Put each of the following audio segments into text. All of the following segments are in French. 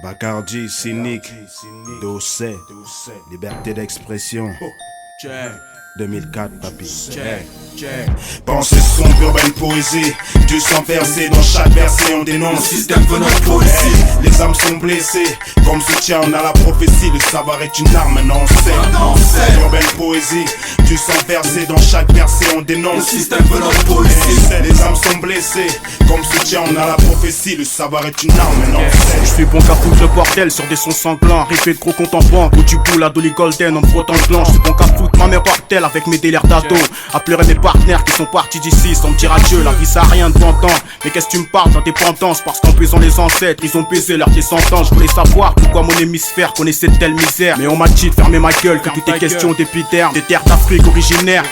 Bacardi, cynique, Dossé, liberté d'expression. 2004, papi. Pensée sombre, urbaine poésie, du sang versé dans chaque verset. On dénonce, le système veut notre poésie. Les âmes sont blessées, comme soutien on a la prophétie. Le savoir est une arme, maintenant on sait. Urbaine poésie, du sang versé dans chaque verset. On dénonce, le système veut notre poésie. Les âmes sont blessées, comme soutien on a la prophétie. Le savoir est une arme, maintenant on sait. Je suis bon qu'à foutre le bordel sur des sons sanglants. Riffé de gros compte en banque, ou du boule à Dolly Golden en me frottant le blanc. Je suis bon qu'à foutre ma mère mortelle avec mes délires d'ado. À pleurer mes partenaires qui sont partis d'ici sans me dire adieu. La vie ça a rien de tentant. Mais qu'est-ce que tu me parles d'indépendance? Parce qu'en puisant les ancêtres, ils ont baisé leur descendance. Je voulais savoir pourquoi mon hémisphère connaissait telle misère. Mais on m'a dit de fermer ma gueule, que tout est question d'épiderme. Des terres d'Afrique originaires.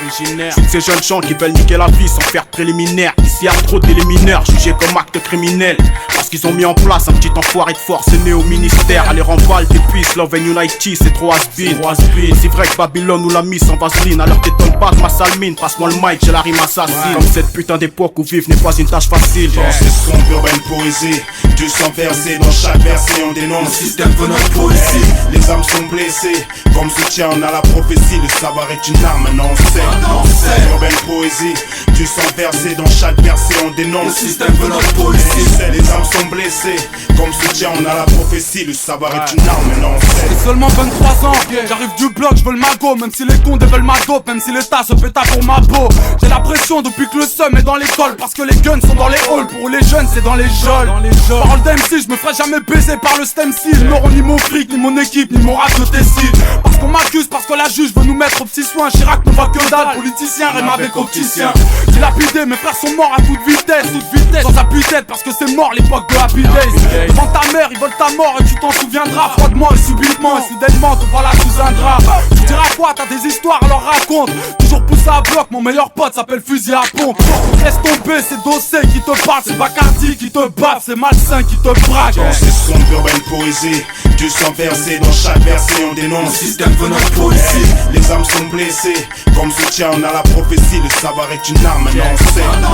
Toutes ces jeunes gens qui veulent niquer la vie sans faire préliminaire. Ici y'a trop d'éliminaires jugés comme actes criminels. Parce qu'ils ont mis en place un petit enfoiré de force né au ministère. Allez remballe tes puces, Love and Unity, c'est trop has-been. C'est vrai que Babylone nous l'a mis sans vaseline. Alors t'étonnes pas de ma sale mine. Passe-moi le mic, j'ai la rime assassine. Comme cette putain d'époque où vivre n'est pas une tâche facile. Pensée sombre, urbaine poésie, du sang versé dans chaque verset. On dénonce, le système veut notre poésie. Les âmes sont blessées, comme soutien on a la prophétie. Le savoir est une arme, maintenant on sait. Urbaine poésie, du sang versé dans chaque verset. On dénonce, le système veut notre poésie. Les âmes sont blessées, comme soutien on a la prophétie. Le savoir est une arme, maintenant on sait. J'ai seulement 23 ans, j'arrive du bloc, je veux le magot. Même si les cons veulent ma dope, même si l'état se péta pour ma peau. J'ai la pression depuis que le seum est dans l'école. Parce que les guns sont dans les halls, pour les jeunes c'est dans les geôles. Parole d'MC, je me ferai jamais baiser par le stem style. Ils n'auront ni mon fric, ni mon équipe, ni mon rap de Tessie. Parce qu'on m'accuse, parce que la juge veut nous mettre aux petits soins. Chirac ne voit que dalle, politicien rime avec opticien. Dilapidé, mes frères sont morts à toute vitesse, sans appui-tête parce que c'est mort l'époque de Happy Days. Devant ta mère, ils veulent ta mort et tu t'en souviendras. Froidement et subitement, et soudainement te voilà sous un drap. Tu diras quoi, t'as des histoires, alors raconte. Toujours poussé à bloc, mon meilleur pote s'appelle fusil à pompe. Laisse tomber, c'est Dossé qui te parle, c'est Bacardi qui te baffe, c'est Malsain qui te braque. Pensée sombre, urbaine poésie, du sang versé dans chaque verset. On dénonce, le système veut notre poésie. Les âmes sont blessées, comme soutien on a la prophétie. Le savoir est une arme, maintenant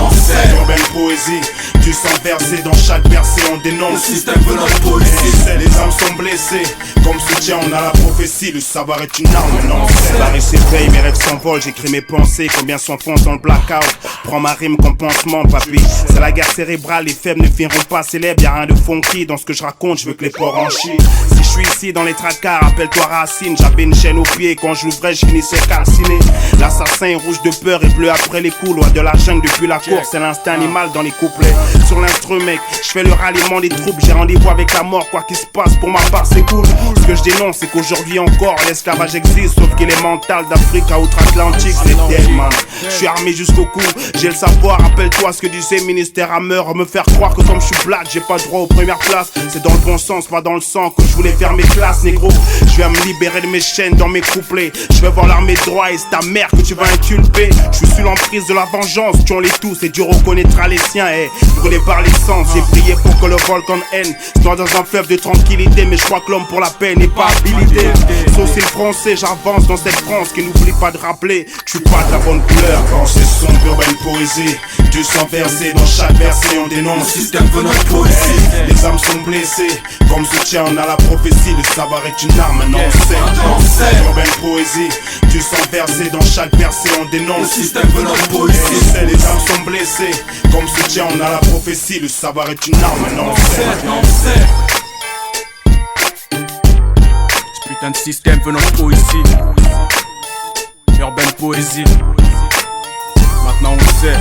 on sait. Urbaine poésie, du sang versé dans chaque verset. On dénonce, le système veut notre poésie. Les âmes sont blessées, comme soutien on a la prophétie. Le savoir est une arme, maintenant on sait. Barré s'éveille, mes rêves s'envolent, j'écris mes pensées. Combien s'enfoncent dans le blackout. Prends ma rime comme pansement, papy. C'est la guerre cérébrale, les faibles ne finiront pas célèbres. Y'a rien de funky dans ce que je raconte, je veux que les porcs en chient. Si je suis ici dans les tracas, appelle-toi Racine. J'avais une chaîne au pied, quand je l'ouvrais, je finissais calciné. L'assassin est rouge de peur et bleu après les coups. Loin de la jungle depuis la course, c'est l'instinct animal dans les couplets. Sur l'instrument, mec, je fais le ralliement des troupes. J'ai rendez-vous avec la mort, quoi qu'il se passe, pour ma part c'est cool. Ce que je dénonce, c'est qu'aujourd'hui encore, l'esclavage existe. Sauf qu'il est mental d'Afrique à outre-Atlantique, c'est dead man. Je suis armé jusqu'au cou, j'ai le savoir. Rappelle-toi ce que disait ministère Hammer. Me faire croire que comme je suis black, j'ai pas droit aux premières places. C'est dans le bon sens, pas dans le sang que je voulais faire mes classes, négro. Je vais me libérer de mes chaînes dans mes couplets. Je vais voir l'armée de droit et c'est ta mère que tu vas inculper. Je suis sous l'emprise de la vengeance, tu en les tous et Dieu reconnaîtra les siens. Brûlé par l'essence, j'ai prié pour que le volcan haine se noie dans un fleuve de tranquillité. Mais je crois que l'homme pour la paix n'est pas habilité. Sauce le français, j'avance dans cette France qui n'oublie pas de rappeler que je suis pas de la bonne couleur. Pensée sombre, urbaine poésie, du sang versé dans chaque verset. On dénonce, le système veut notre poésie. Les âmes sont blessées, comme soutien on a la prophétie. Le savoir est une arme, maintenant on sait. Urbaine poésie, du sang versé dans chaque verset. On dénonce, le système veut notre poésie. Les âmes sont blessées, comme soutien on a la prophétie. Le savoir est une arme, maintenant on sait. Ce putain de système veut notre poésie. Urbaine poésie. Maintenant on sait.